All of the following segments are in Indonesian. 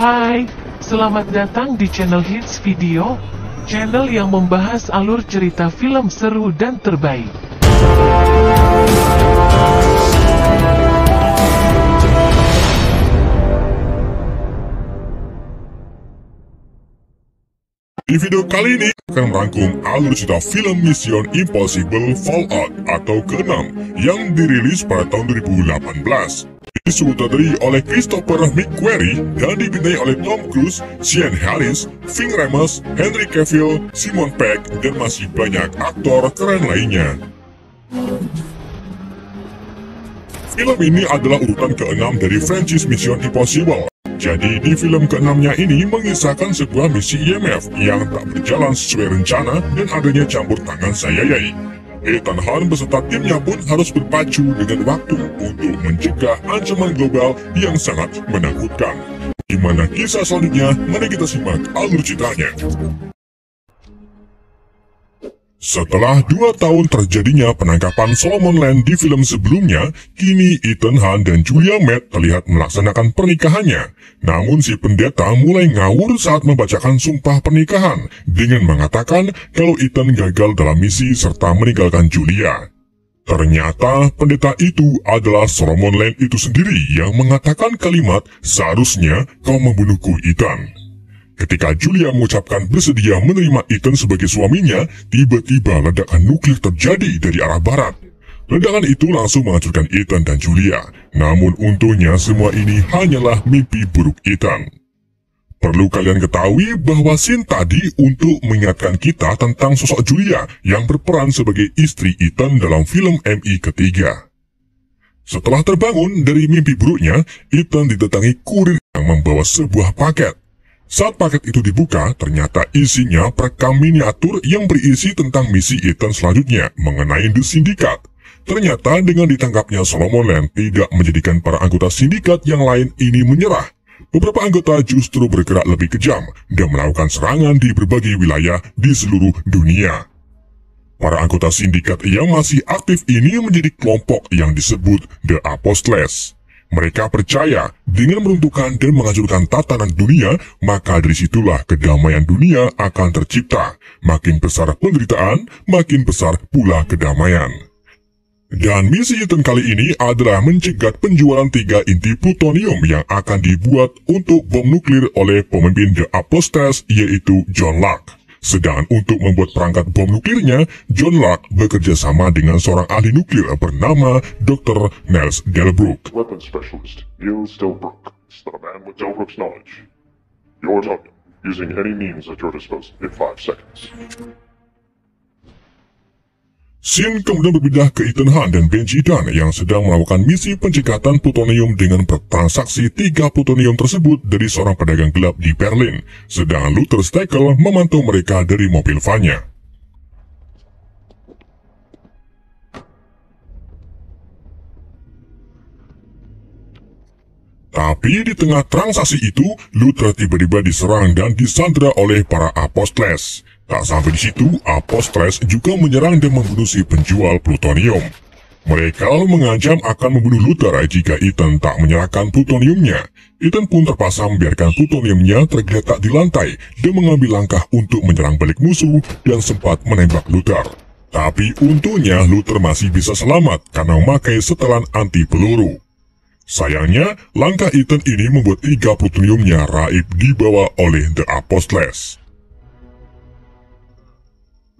Hai, selamat datang di channel Hits Video, channel yang membahas alur cerita film seru dan terbaik. Di video kali ini akan merangkum alur cerita film Mission Impossible Fallout atau ke-6 yang dirilis pada tahun 2018. Disutradari oleh Christopher McQuarrie dan dibintangi oleh Tom Cruise, Sean Harris, Ving Rhames, Henry Cavill, Simon Pegg, dan masih banyak aktor keren lainnya. Film ini adalah urutan ke-6 dari franchise Mission Impossible. Jadi di film ke-6-nya ini mengisahkan sebuah misi IMF yang tak berjalan sesuai rencana dan adanya campur tangan CIA. Ethan Hunt beserta timnya pun harus berpacu dengan waktu untuk mencegah ancaman global yang sangat menakutkan. Di mana kisah selanjutnya, mari kita simak alur ceritanya. Setelah 2 tahun terjadinya penangkapan Solomon Land di film sebelumnya, kini Ethan Hunt dan Julia Matt terlihat melaksanakan pernikahannya. Namun si pendeta mulai ngawur saat membacakan sumpah pernikahan dengan mengatakan kalau Ethan gagal dalam misi serta meninggalkan Julia. Ternyata pendeta itu adalah Solomon Land itu sendiri yang mengatakan kalimat "seharusnya kau membunuhku, Ethan". Ketika Julia mengucapkan bersedia menerima Ethan sebagai suaminya, tiba-tiba ledakan nuklir terjadi dari arah barat. Ledakan itu langsung menghancurkan Ethan dan Julia. Namun untungnya semua ini hanyalah mimpi buruk Ethan. Perlu kalian ketahui bahwa scene tadi untuk mengingatkan kita tentang sosok Julia yang berperan sebagai istri Ethan dalam film MI ketiga. Setelah terbangun dari mimpi buruknya, Ethan didatangi kurir yang membawa sebuah paket. Saat paket itu dibuka, ternyata isinya perekam miniatur yang berisi tentang misi Ethan selanjutnya mengenai The Syndicate. Ternyata dengan ditangkapnya Solomon Land tidak menjadikan para anggota sindikat yang lain ini menyerah. Beberapa anggota justru bergerak lebih kejam dan melakukan serangan di berbagai wilayah di seluruh dunia. Para anggota sindikat yang masih aktif ini menjadi kelompok yang disebut The Apostles. Mereka percaya dengan meruntuhkan dan menghancurkan tatanan dunia, maka dari situlah kedamaian dunia akan tercipta. Makin besar penderitaan, makin besar pula kedamaian. Dan misi Ethan kali ini adalah mencegat penjualan 3 inti plutonium yang akan dibuat untuk bom nuklir oleh pemimpin The Apostles, yaitu John Locke. Sedangkan untuk membuat perangkat bom nuklirnya, John Locke bekerja sama dengan seorang ahli nuklir bernama Dr. Niels Delbruck. Weapons specialist, Niels Delbruck, is the man with Delbruck's knowledge. Your target, using any means at your disposal in 5 seconds. Scene kemudian berpindah ke Ethan Hunt dan Benji Dunn yang sedang melakukan misi pencekatan plutonium dengan bertransaksi 3 plutonium tersebut dari seorang pedagang gelap di Berlin, sedang Luther Steckel memantau mereka dari mobil van-nya. Tapi di tengah transaksi itu, Luther tiba-tiba diserang dan disandra oleh para Apostles. Tak sampai di situ, Apostles juga menyerang dan membunuh si penjual plutonium. Mereka mengancam akan membunuh Luther jika Ethan tak menyerahkan plutoniumnya. Ethan pun terpaksa membiarkan plutoniumnya tergeletak di lantai dan mengambil langkah untuk menyerang balik musuh dan sempat menembak Luther. Tapi untungnya Luther masih bisa selamat karena memakai setelan anti peluru. Sayangnya, langkah Ethan ini membuat 3 plutoniumnya raib dibawa oleh The Apostles.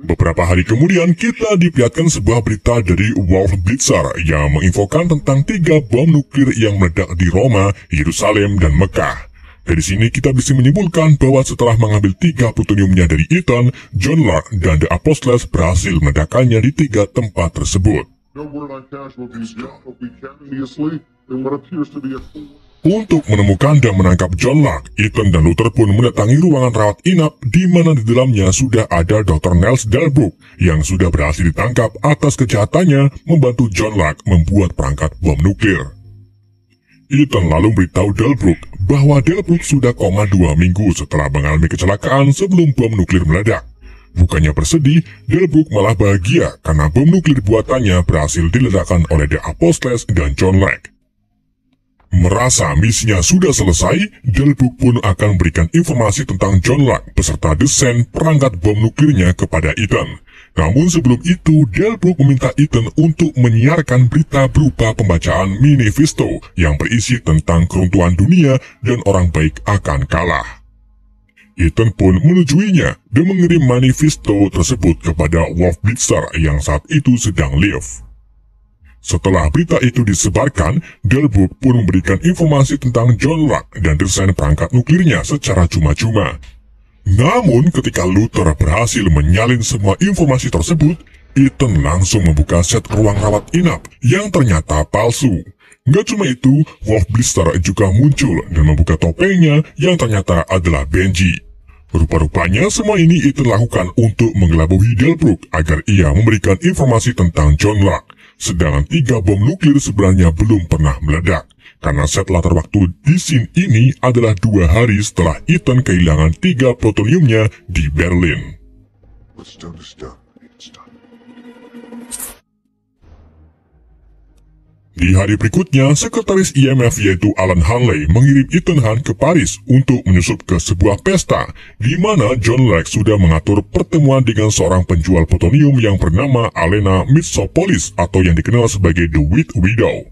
Beberapa hari kemudian, kita diperlihatkan sebuah berita dari Wolf Blitzer yang menginfokan tentang 3 bom nuklir yang meledak di Roma, Yerusalem, dan Mekah. Dari sini kita bisa menyimpulkan bahwa setelah mengambil 3 plutoniumnya dari Ethan, John Locke dan The Apostles berhasil meledakkannya di 3 tempat tersebut. No word on casualties yet, but we can be asleep in what appears to be a Untuk menemukan dan menangkap John Locke, Ethan dan Luther pun mendatangi ruangan rawat inap di mana di dalamnya sudah ada Dr. Niels Delbruck yang sudah berhasil ditangkap atas kejahatannya membantu John Locke membuat perangkat bom nuklir. Ethan lalu beritahu Delbruck bahwa Delbruck sudah koma 2 minggu setelah mengalami kecelakaan sebelum bom nuklir meledak. Bukannya bersedih, Delbruck malah bahagia karena bom nuklir buatannya berhasil diledakkan oleh The Apostles dan John Locke. Merasa misinya sudah selesai, Delbrook pun akan memberikan informasi tentang John Locke beserta desain perangkat bom nuklirnya kepada Ethan. Namun sebelum itu, Delbrook meminta Ethan untuk menyiarkan berita berupa pembacaan manifesto yang berisi tentang keruntuhan dunia dan orang baik akan kalah. Ethan pun menyetujui-nya dan mengirim manifesto tersebut kepada Wolf Blitzer yang saat itu sedang live. Setelah berita itu disebarkan, Delbrook pun memberikan informasi tentang John Locke dan desain perangkat nuklirnya secara cuma-cuma. Namun ketika Luther berhasil menyalin semua informasi tersebut, Ethan langsung membuka set ruang rawat inap yang ternyata palsu. Nggak cuma itu, Wolf Blitzer juga muncul dan membuka topengnya yang ternyata adalah Benji. Rupa-rupanya semua ini Ethan lakukan untuk mengelabui Delbrook agar ia memberikan informasi tentang John Locke. Sedangkan 3 bom nuklir sebenarnya belum pernah meledak. Karena set latar waktu di scene ini adalah 2 hari setelah Ethan kehilangan 3 plutoniumnya di Berlin. Di hari berikutnya, sekretaris IMF yaitu Alan Hanley mengirim Ethan Hunt ke Paris untuk menyusup ke sebuah pesta, di mana John Locke sudah mengatur pertemuan dengan seorang penjual plutonium yang bernama Alena Mitsopolis atau yang dikenal sebagai The White Widow.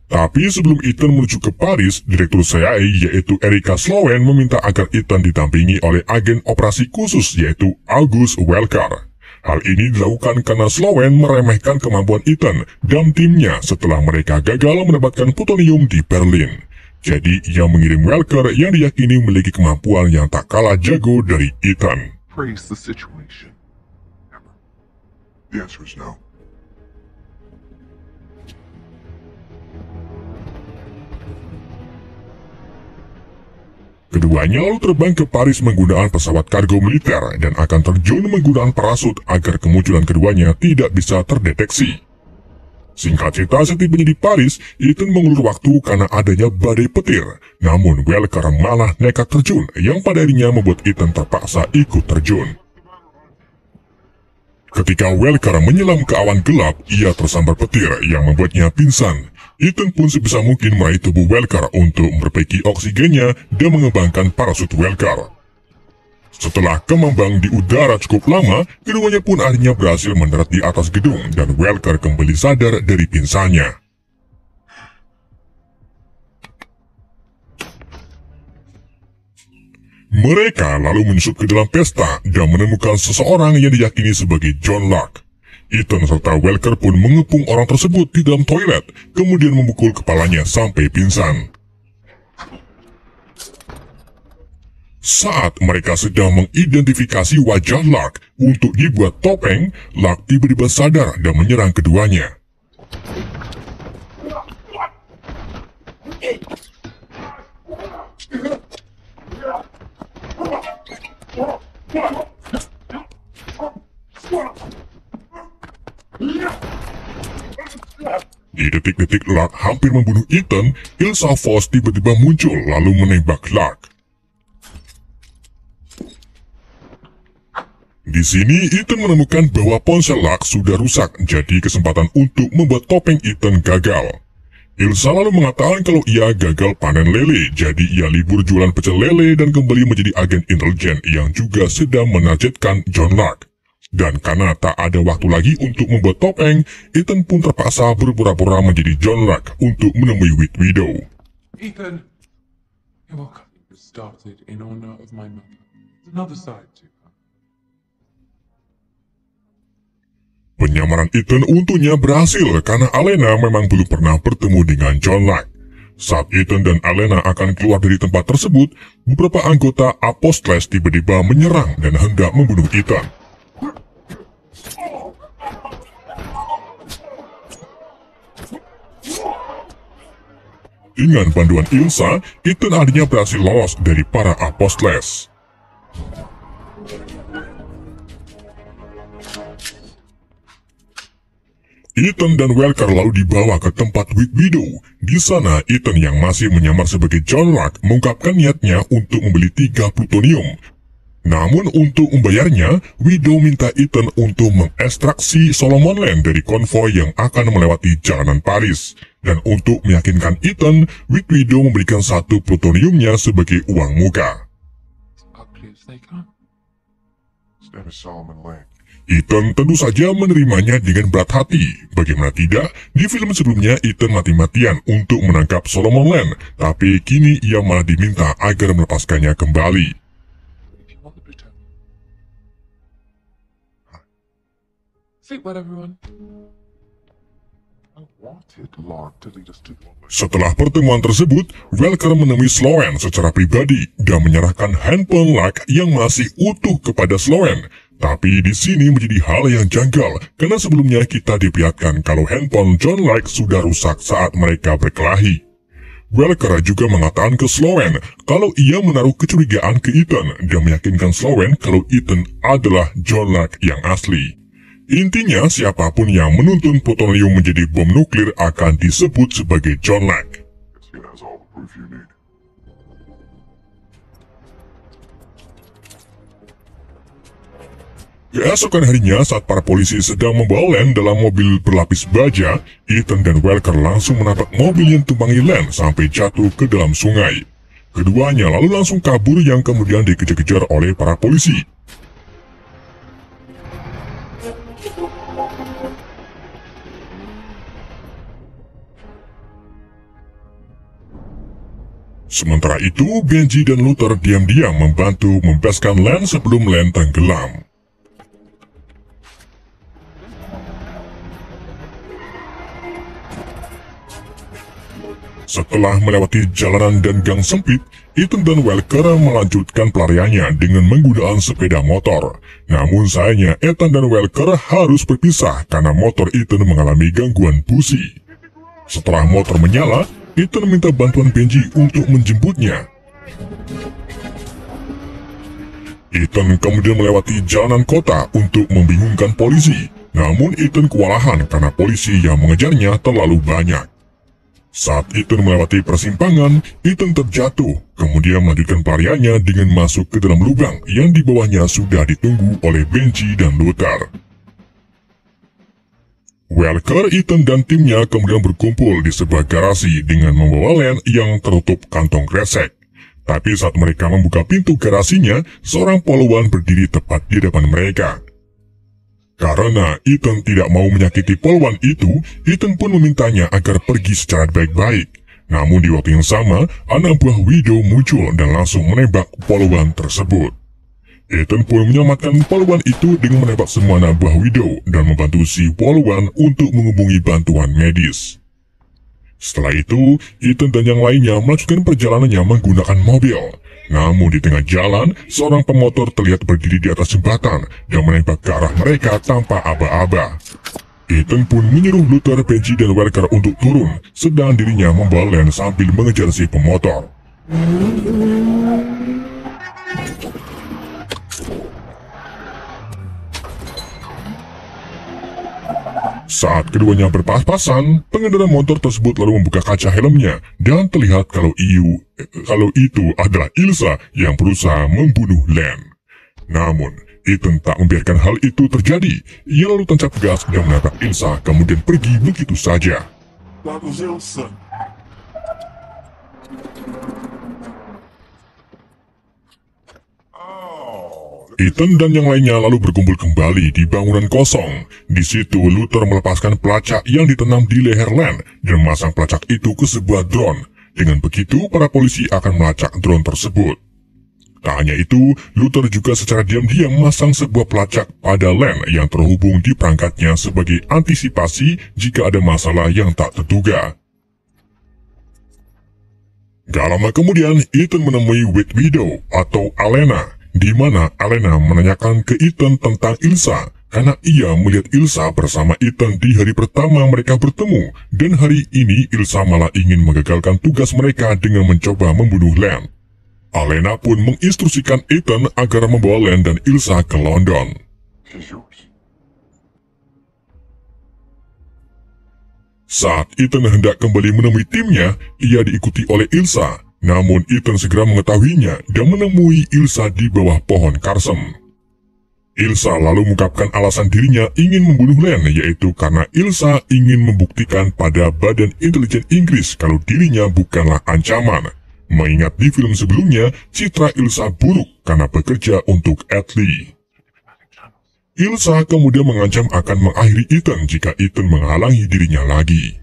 Tapi sebelum Ethan menuju ke Paris, Direktur CIA yaitu Erika Slowen meminta agar Ethan didampingi oleh agen operasi khusus yaitu August Welker. Hal ini dilakukan karena Slowen meremehkan kemampuan Ethan dan timnya setelah mereka gagal mendapatkan plutonium di Berlin. Jadi ia mengirim Welker yang diyakini memiliki kemampuan yang tak kalah jago dari Ethan. Praise the situation. The answer is no. Keduanya lalu terbang ke Paris menggunakan pesawat kargo militer dan akan terjun menggunakan parasut agar kemunculan keduanya tidak bisa terdeteksi. Singkat cerita, setibanya di Paris, Ethan mengulur waktu karena adanya badai petir. Namun Welker malah nekat terjun yang pada akhirnya membuat Ethan terpaksa ikut terjun. Ketika Welker menyelam ke awan gelap, ia tersambar petir yang membuatnya pingsan. Ethan pun sebisa mungkin meraih tubuh Welker untuk memperbaiki oksigennya dan mengembangkan parasut Welker. Setelah kembang di udara cukup lama, keduanya pun akhirnya berhasil mendarat di atas gedung dan Welker kembali sadar dari pingsannya. Mereka lalu menyusup ke dalam pesta dan menemukan seseorang yang diyakini sebagai John Locke. Ethan serta Welker pun mengepung orang tersebut di dalam toilet, kemudian memukul kepalanya sampai pingsan. Saat mereka sedang mengidentifikasi wajah Locke untuk dibuat topeng, Locke tiba-tiba sadar dan menyerang keduanya. Di detik-detik Locke hampir membunuh Ethan, Ilsa Voss tiba-tiba muncul lalu menembak Locke. Di sini Ethan menemukan bahwa ponsel Locke sudah rusak, jadi kesempatan untuk membuat topeng Ethan gagal. Ilsa lalu mengatakan kalau ia gagal panen lele, jadi ia libur jualan pecel lele dan kembali menjadi agen intelijen yang juga sedang menargetkan John Locke. Dan karena tak ada waktu lagi untuk membuat topeng, Ethan pun terpaksa berpura-pura menjadi John Locke untuk menemui White Widow. Ethan, you're welcome. It started in honor of my mother. There's another side to her. Penyamaran Ethan untungnya berhasil karena Alena memang belum pernah bertemu dengan John Locke. Saat Ethan dan Alena akan keluar dari tempat tersebut, beberapa anggota Apostles tiba-tiba menyerang dan hendak membunuh Ethan. Dengan bantuan Ilsa, Ethan akhirnya berhasil lolos dari para Apostles. Ethan dan Welker lalu dibawa ke tempat White Widow. Di sana, Ethan yang masih menyamar sebagai John Locke mengungkapkan niatnya untuk membeli 3 plutonium. Namun untuk membayarnya, Widow minta Ethan untuk mengekstraksi Solomon Land dari konvoi yang akan melewati jalanan Paris. Dan untuk meyakinkan Ethan, Widow memberikan satu plutoniumnya sebagai uang muka. Ugly as they come. His name is Solomon Lang. Ethan tentu saja menerimanya dengan berat hati. Bagaimana tidak, di film sebelumnya Ethan mati-matian untuk menangkap Solomon Land, tapi kini ia malah diminta agar melepaskannya kembali. If you want the plutonium. Sleep well, everyone. I wanted Locke to lead us to the Setelah pertemuan tersebut, Welker menemui Sloan secara pribadi dan menyerahkan handphone Locke yang masih utuh kepada Sloan. Tapi di sini menjadi hal yang janggal, karena sebelumnya kita diperlihatkan kalau handphone John Locke sudah rusak saat mereka berkelahi. Welker juga mengatakan ke Sloan kalau ia menaruh kecurigaan ke Ethan dan meyakinkan Sloan kalau Ethan adalah John Locke yang asli. Intinya, siapapun yang menuntun plutonium menjadi bom nuklir akan disebut sebagai John Locke. Guess he has all the proof you need. Keesokan harinya, saat para polisi sedang membawa Len dalam mobil berlapis baja, Ethan dan Welker langsung menabrak mobil yang tumpangi Len sampai jatuh ke dalam sungai. Keduanya lalu langsung kabur yang kemudian dikejar-kejar oleh para polisi. Sementara itu, Benji dan Luther diam-diam membantu membebaskan Len sebelum Len tenggelam. Setelah melewati jalanan dan gang sempit, Ethan dan Welker melanjutkan pelariannya dengan menggunakan sepeda motor. Namun sayangnya Ethan dan Welker harus berpisah karena motor Ethan mengalami gangguan busi. Setelah motor menyala, Ethan minta bantuan Benji untuk menjemputnya. Ethan kemudian melewati jalanan kota untuk membingungkan polisi. Namun Ethan kewalahan karena polisi yang mengejarnya terlalu banyak. Saat Ethan melewati persimpangan, Ethan terjatuh, kemudian melanjutkan pelariannya dengan masuk ke dalam lubang yang di bawahnya sudah ditunggu oleh Benji dan Luther. Welker, Ethan, dan timnya kemudian berkumpul di sebuah garasi dengan membawa Len yang tertutup kantong kresek. Tapi saat mereka membuka pintu garasinya, seorang poluan berdiri tepat di depan mereka. Karena Ethan tidak mau menyakiti poluan itu, Ethan pun memintanya agar pergi secara baik-baik. Namun di waktu yang sama, anak buah Widow muncul dan langsung menembak poluan tersebut. Ethan pun menyelamatkan poluan itu dengan menembak semua anak buah Widow dan membantu si poluan untuk menghubungi bantuan medis. Setelah itu, Ethan dan yang lainnya melanjutkan perjalanannya menggunakan mobil. Namun di tengah jalan, seorang pemotor terlihat berdiri di atas jembatan dan menembak ke arah mereka tanpa aba-aba. Ethan pun menyuruh Luther, Benji, dan Welker untuk turun, sedang dirinya membawa Len sambil mengejar si pemotor. Saat keduanya berpas-pasan, pengendara motor tersebut lalu membuka kaca helmnya dan terlihat kalau itu adalah Ilsa yang berusaha membunuh Len. Namun, Ethan tak membiarkan hal itu terjadi. Ia lalu tancap gas dan menabrak Ilsa, kemudian pergi begitu saja. That was Ilsa. Ethan dan yang lainnya lalu berkumpul kembali di bangunan kosong. Di situ Luther melepaskan pelacak yang ditanam di leher Len dan memasang pelacak itu ke sebuah drone. Dengan begitu, para polisi akan melacak drone tersebut. Tak hanya itu, Luther juga secara diam-diam memasang sebuah pelacak pada Len yang terhubung di perangkatnya sebagai antisipasi jika ada masalah yang tak terduga. Gak lama kemudian, Ethan menemui Widow atau Alena, di mana Alena menanyakan ke Ethan tentang Ilsa, karena ia melihat Ilsa bersama Ethan di hari pertama mereka bertemu, dan hari ini Ilsa malah ingin menggagalkan tugas mereka dengan mencoba membunuh Len. Alena pun menginstruksikan Ethan agar membawa Len dan Ilsa ke London. She's yours. Saat Ethan hendak kembali menemui timnya, ia diikuti oleh Ilsa. Namun Ethan segera mengetahuinya dan menemui Ilsa di bawah pohon Carson. Ilsa lalu mengungkapkan alasan dirinya ingin membunuh Len, yaitu karena Ilsa ingin membuktikan pada Badan Intelijen Inggris kalau dirinya bukanlah ancaman. Mengingat di film sebelumnya, citra Ilsa buruk karena bekerja untuk Atlee. Ilsa kemudian mengancam akan mengakhiri Ethan jika Ethan menghalangi dirinya lagi.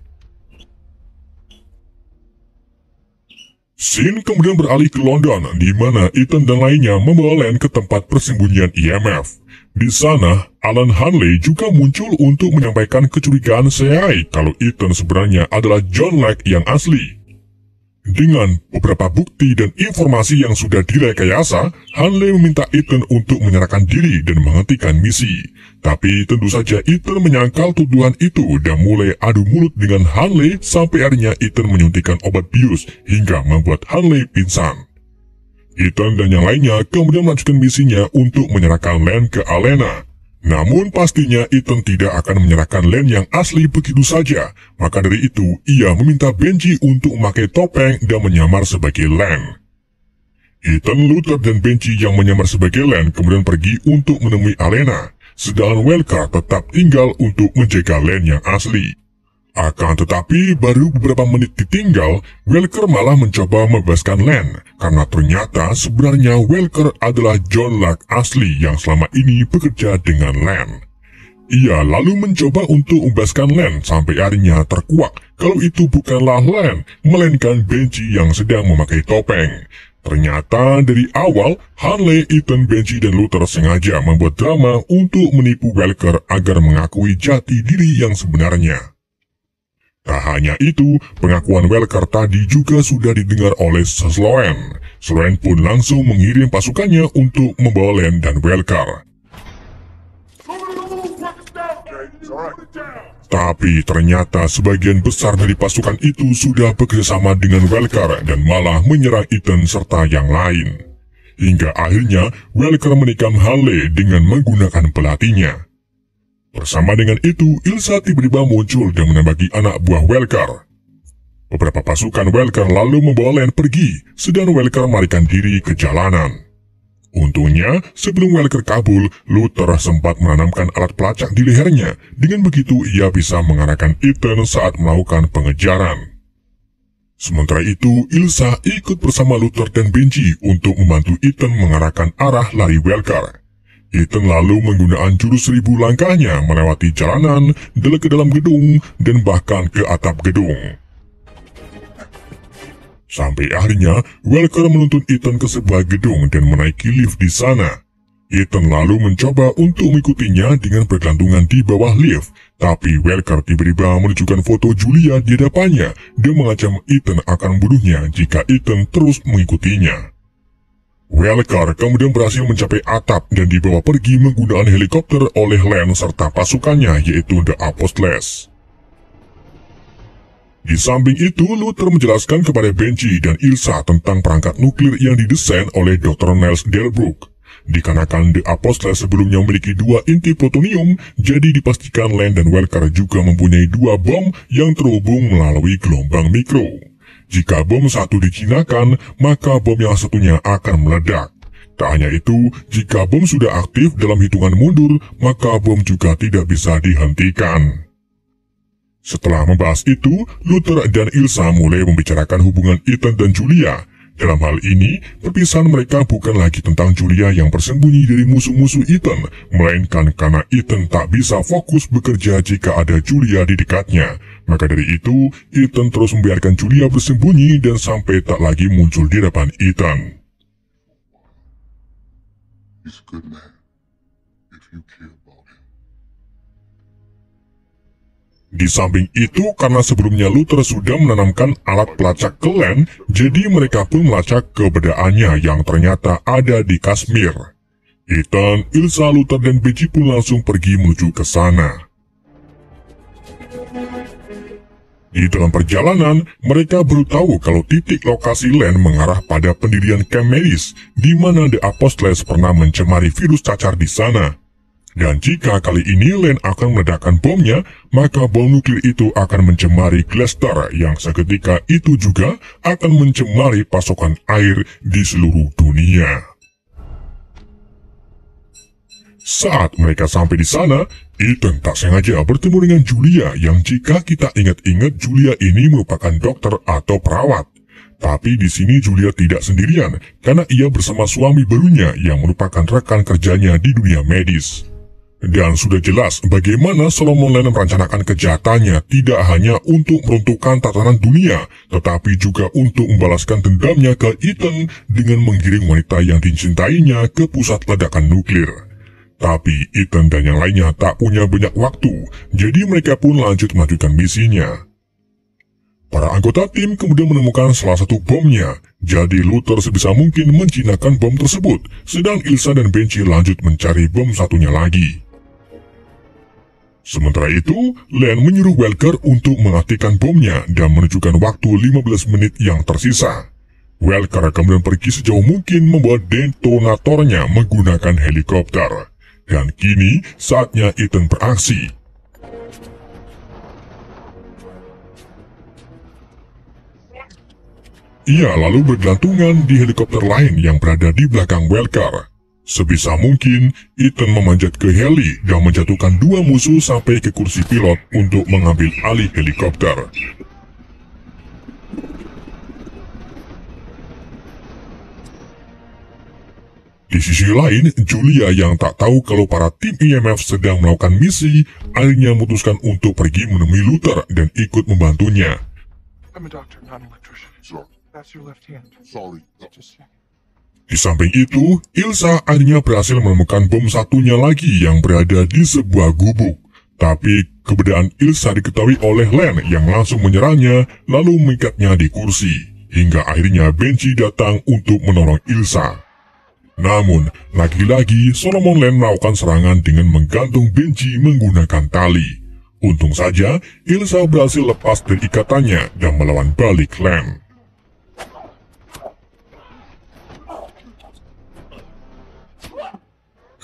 Scene kemudian beralih ke London, di mana Ethan dan lainnya membawa Len ke tempat persembunyian IMF. Di sana, Alan Hanley juga muncul untuk menyampaikan kecurigaan CIA kalau Ethan sebenarnya adalah John Lack yang asli. Dengan beberapa bukti dan informasi yang sudah direkayasa, Hanley meminta Ethan untuk menyerahkan diri dan menghentikan misi. Tapi tentu saja Ethan menyangkal tuduhan itu dan mulai adu mulut dengan Hanley sampai akhirnya Ethan menyuntikkan obat bius hingga membuat Hanley pingsan. Ethan dan yang lainnya kemudian melanjutkan misinya untuk menyerahkan Len ke Alena. Namun pastinya Ethan tidak akan menyerahkan Len yang asli begitu saja. Maka dari itu, ia meminta Benji untuk memakai topeng dan menyamar sebagai Len. Ethan, Luther, dan Benji yang menyamar sebagai Len kemudian pergi untuk menemui Alena. Sedangkan Welker tetap tinggal untuk menjaga Len yang asli. Akan tetapi, baru beberapa menit ditinggal, Welker malah mencoba membebaskan Len, karena ternyata sebenarnya Welker adalah John Lack asli yang selama ini bekerja dengan Len. Ia lalu mencoba untuk membebaskan Len sampai akhirnya terkuak kalau itu bukanlah Len, melainkan Benji yang sedang memakai topeng. Ternyata dari awal, Hanley, Ethan, Benji, dan Luther sengaja membuat drama untuk menipu Welker agar mengakui jati diri yang sebenarnya. Tak hanya itu, pengakuan Welker tadi juga sudah didengar oleh Sloan. Sloan pun langsung mengirim pasukannya untuk membawa Len dan Welker. Tapi ternyata sebagian besar dari pasukan itu sudah bekerjasama dengan Welker dan malah menyerang Ethan serta yang lain. Hingga akhirnya Welker menikam Hanley dengan menggunakan pelatihnya. Bersama dengan itu, Ilsa tiba-tiba muncul dan menembaki anak buah Welker. Beberapa pasukan Welker lalu membawa Len pergi, sedang Welker melarikan diri ke jalanan. Untungnya, sebelum Welker kabur, Luther sempat menanamkan alat pelacak di lehernya. Dengan begitu, ia bisa mengarahkan Ethan saat melakukan pengejaran. Sementara itu, Ilsa ikut bersama Luther dan Benji untuk membantu Ethan mengarahkan arah lari Welker. Ethan lalu menggunakan jurus 1000 langkahnya melewati jalanan, ke dalam gedung, dan bahkan ke atap gedung. Sampai akhirnya, Welker menuntun Ethan ke sebuah gedung dan menaiki lift di sana. Ethan lalu mencoba untuk mengikutinya dengan bergelantungan di bawah lift, tapi Welker tiba-tiba menunjukkan foto Julia di hadapannya dan mengancam Ethan akan membunuhnya jika Ethan terus mengikutinya. Welker kemudian berhasil mencapai atap dan dibawa pergi menggunakan helikopter oleh Len serta pasukannya yaitu The Apostles. Di samping itu, Luther menjelaskan kepada Benji dan Ilsa tentang perangkat nuklir yang didesain oleh Dr. Niles Delbruck. Dikarenakan The Apostles sebelumnya memiliki 2 inti plutonium, jadi dipastikan Len dan Welker juga mempunyai 2 bom yang terhubung melalui gelombang mikro. Jika bom satu dijinakan, maka bom yang satunya akan meledak. Tak hanya itu, jika bom sudah aktif dalam hitungan mundur, maka bom juga tidak bisa dihentikan. Setelah membahas itu, Luther dan Ilsa mulai membicarakan hubungan Ethan dan Julia. Dalam hal ini, perpisahan mereka bukan lagi tentang Julia yang bersembunyi dari musuh-musuh Ethan, melainkan karena Ethan tak bisa fokus bekerja jika ada Julia di dekatnya. Maka dari itu, Ethan terus membiarkan Julia bersembunyi dan sampai tak lagi muncul di depan Ethan. He's a good man, if you care about him. Di samping itu, karena sebelumnya Luther sudah menanamkan alat pelacak ke Len, jadi mereka pun melacak keberadaannya yang ternyata ada di Kashmir. Ethan, Ilsa, Luther, dan Benji pun langsung pergi menuju ke sana. Di dalam perjalanan, mereka baru tahu kalau titik lokasi Len mengarah pada pendirian camp medis, di mana The Apostles pernah mencemari virus cacar di sana. Dan jika kali ini Len akan meledakkan bomnya, maka bom nuklir itu akan mencemari Glester yang seketika itu juga akan mencemari pasokan air di seluruh dunia. Saat mereka sampai di sana, Ethan tak sengaja bertemu dengan Julia yang jika kita ingat-ingat Julia ini merupakan dokter atau perawat. Tapi di sini Julia tidak sendirian karena ia bersama suami barunya yang merupakan rekan kerjanya di dunia medis. Dan sudah jelas bagaimana Solomon Len merencanakan kejahatannya tidak hanya untuk meruntuhkan tatanan dunia, tetapi juga untuk membalaskan dendamnya ke Ethan dengan menggiring wanita yang dicintainya ke pusat ledakan nuklir. Tapi Ethan dan yang lainnya tak punya banyak waktu, jadi mereka pun lanjut melanjutkan misinya. Para anggota tim kemudian menemukan salah satu bomnya, jadi Luther sebisa mungkin menjinakkan bom tersebut, sedang Ilsa dan Benji lanjut mencari bom satunya lagi. Sementara itu, Len menyuruh Welker untuk mengaktifkan bomnya dan menunjukkan waktu 15 menit yang tersisa. Welker kemudian pergi sejauh mungkin membawa detonatornya menggunakan helikopter. Dan kini saatnya Ethan beraksi. Ia lalu bergelantungan di helikopter lain yang berada di belakang Welker. Sebisa mungkin, Ethan memanjat ke heli dan menjatuhkan dua musuh sampai ke kursi pilot untuk mengambil alih helikopter. Di sisi lain, Julia yang tak tahu kalau para tim IMF sedang melakukan misi, akhirnya memutuskan untuk pergi menemui Luther dan ikut membantunya. I'm a doctor, not an electrician. Sorry. That's your left hand. Sorry. Just a second. Di samping itu, Ilsa akhirnya berhasil menemukan bom satunya lagi yang berada di sebuah gubuk. Tapi keberadaan Ilsa diketahui oleh Len yang langsung menyerangnya lalu mengikatnya di kursi. Hingga akhirnya Benji datang untuk menolong Ilsa. Namun, lagi-lagi Solomon Len melakukan serangan dengan menggantung Benji menggunakan tali. Untung saja, Ilsa berhasil lepas dari ikatannya dan melawan balik Len.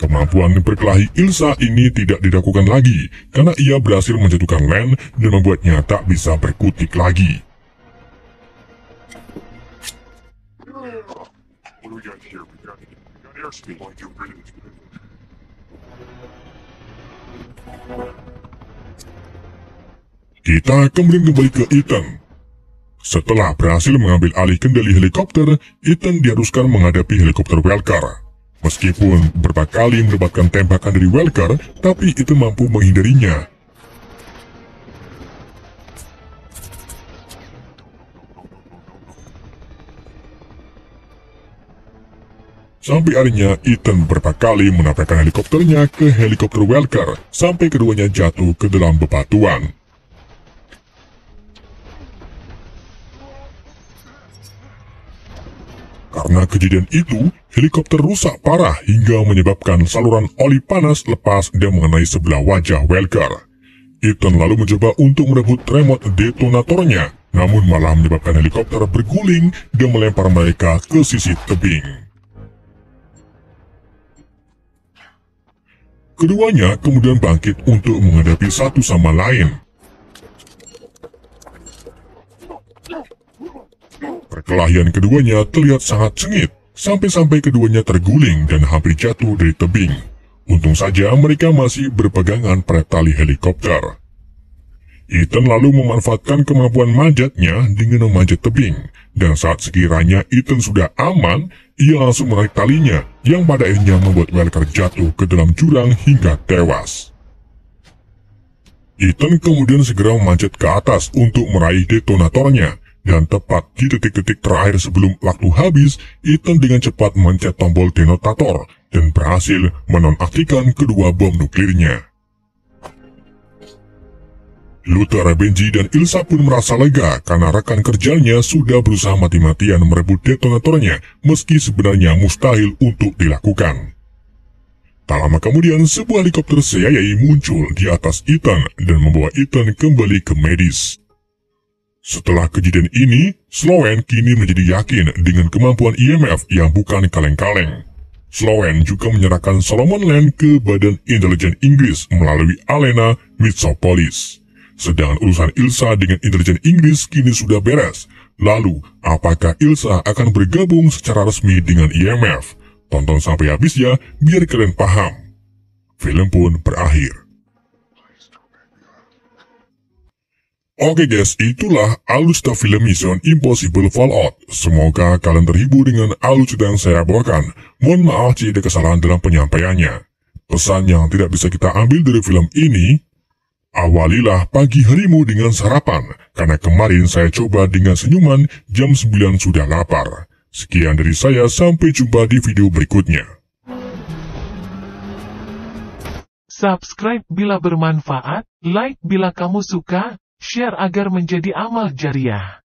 Kemampuan berkelahi Ilsa ini tidak diragukan lagi, karena ia berhasil menjatuhkan Len dan membuatnya tak bisa berkutik lagi. What do we got here? We got airspeed like you're ready. Kita kemudian kembali ke Ethan. Setelah berhasil mengambil alih kendali helikopter, Ethan diharuskan menghadapi helikopter Welker. Meskipun beberapa kali mendapatkan tembakan dari Welker, tapi itu mampu menghindarinya. Sampai akhirnya Ethan beberapa kali menabrakkan helikopternya ke helikopter Welker, sampai keduanya jatuh ke dalam bebatuan. Karena kejadian itu, helikopter rusak parah hingga menyebabkan saluran oli panas lepas dan mengenai sebelah wajah Welker. Ethan lalu mencoba untuk merebut remote detonatornya, namun malah menyebabkan helikopter berguling dan melempar mereka ke sisi tebing. Keduanya kemudian bangkit untuk menghadapi satu sama lain. Perkelahian keduanya terlihat sangat sengit, sampai-sampai keduanya terguling dan hampir jatuh dari tebing. Untung saja mereka masih berpegangan pada tali helikopter. Ethan lalu memanfaatkan kemampuan manjatnya dengan memanjat tebing, dan saat sekiranya Ethan sudah aman, ia langsung menarik talinya, yang pada akhirnya membuat Welker jatuh ke dalam jurang hingga tewas. Ethan kemudian segera memanjat ke atas untuk meraih detonatornya, dan tepat di detik-detik terakhir sebelum waktu habis, Ethan dengan cepat memencet tombol detonator dan berhasil menonaktifkan kedua bom nuklirnya. Luther, Benji, dan Ilsa pun merasa lega karena rekan kerjanya sudah berusaha mati-matian merebut detonatornya meski sebenarnya mustahil untuk dilakukan. Tak lama kemudian, sebuah helikopter CIA muncul di atas Ethan dan membawa Ethan kembali ke medis. Setelah kejadian ini, Sloan kini menjadi yakin dengan kemampuan IMF yang bukan kaleng-kaleng. Sloan juga menyerahkan Solomon Land ke Badan Intelijen Inggris melalui Alena Mitsopolis. Sedangkan urusan Ilsa dengan intelijen Inggris kini sudah beres. Lalu, apakah Ilsa akan bergabung secara resmi dengan IMF? Tonton sampai habis ya, biar kalian paham. Film pun berakhir. Oke guys, itulah alur cerita film Mission Impossible Fallout. Semoga kalian terhibur dengan alur cerita yang saya bawakan. Mohon maaf jika ada kesalahan dalam penyampaiannya. Pesan yang tidak bisa kita ambil dari film ini, awalilah pagi harimu dengan sarapan, karena kemarin saya coba dengan senyuman, jam 9 sudah lapar. Sekian dari saya, sampai jumpa di video berikutnya. Subscribe bila bermanfaat, like bila kamu suka, share agar menjadi amal jariah.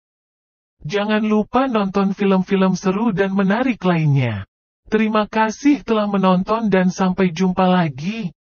Jangan lupa nonton film-film seru dan menarik lainnya. Terima kasih telah menonton dan sampai jumpa lagi.